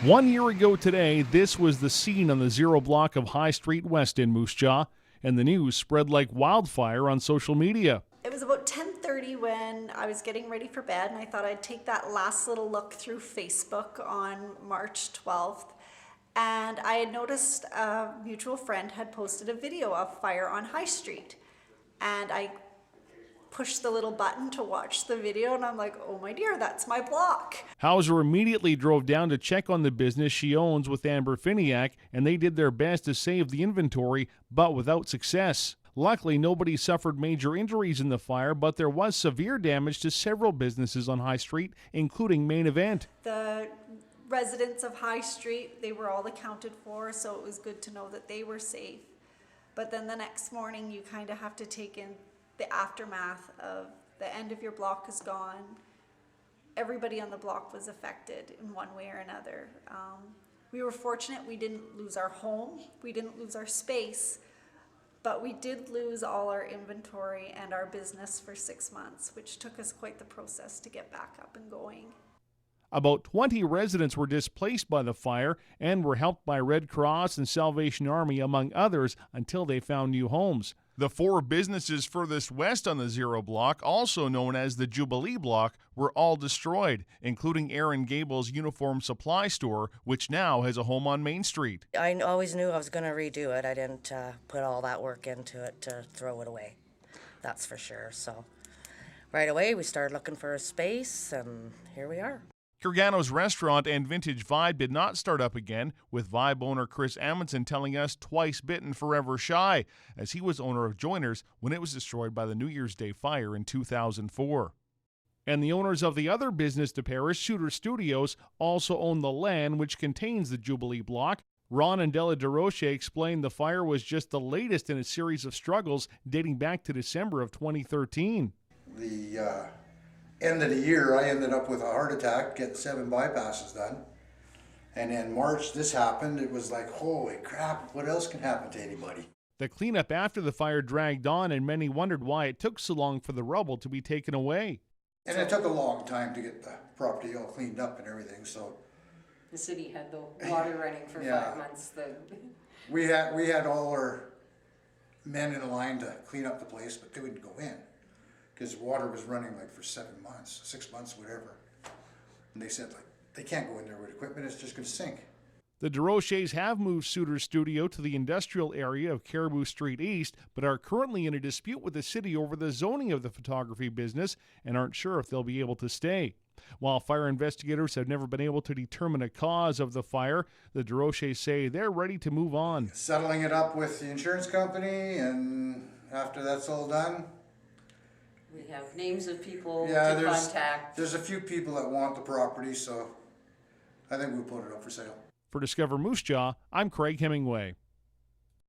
1 year ago today, this was the scene on the Zero block of High Street West in Moose Jaw, and the news spread like wildfire on social media. It was about 10:30 when I was getting ready for bed, and I thought I'd take that last little look through Facebook on March 12th. And I had noticed a mutual friend had posted a video of fire on High Street. And I pushed the little button to watch the video, and I'm like, oh my dear, that's my block. Hauser immediately drove down to check on the business she owns with Amber Finiak, and they did their best to save the inventory, but without success. Luckily, nobody suffered major injuries in the fire, but there was severe damage to several businesses on High Street, including Main Event. The residents of High Street, they were all accounted for, so it was good to know that they were safe. But then the next morning, you kind of have to take in the aftermath of the end of your block is gone. Everybody on the block was affected in one way or another. We were fortunate we didn't lose our home, we didn't lose our space, but we did lose all our inventory and our business for 6 months, which took us quite the process to get back up and going. About 20 residents were displaced by the fire and were helped by Red Cross and Salvation Army, among others, until they found new homes. The 4 businesses furthest west on the Zero block, also known as the Jubilee block, were all destroyed, including Erin Gables' uniform supply store, which now has a home on Main Street. I always knew I was going to redo it. I didn't put all that work into it to throw it away. That's for sure. So right away we started looking for a space, and here we are. Kirgano's restaurant and Vintage Vibe did not start up again, with Vibe owner Chris Amundsen telling us twice bitten, forever shy, as he was owner of Joiners when it was destroyed by the New Year's Day fire in 2004. And the owners of the other business to perish, Shooter Studios, also own the land which contains the Jubilee block. Ron and Della DeRoche explained the fire was just the latest in a series of struggles dating back to December of 2013. The end of the year, I ended up with a heart attack, getting 7 bypasses done. And in March, this happened. It was like, holy crap, what else can happen to anybody? The cleanup after the fire dragged on, and many wondered why it took so long for the rubble to be taken away. And it took a long time to get the property all cleaned up and everything, so. The city had the water running for 5 months. We had all our men in line to clean up the place, but they wouldn't go in, because water was running like for 7 months, 6 months, whatever. And they said, like, they can't go in there with equipment, it's just going to sink. The DeRoches have moved Shooter's studio to the industrial area of Caribou Street East, but are currently in a dispute with the city over the zoning of the photography business and aren't sure if they'll be able to stay. While fire investigators have never been able to determine a cause of the fire, the DeRoches say they're ready to move on. Settling it up with the insurance company, and after that's all done, we have names of people to contact. There's a few people that want the property, so I think we'll put it up for sale. For Discover Moose Jaw, I'm Craig Hemingway.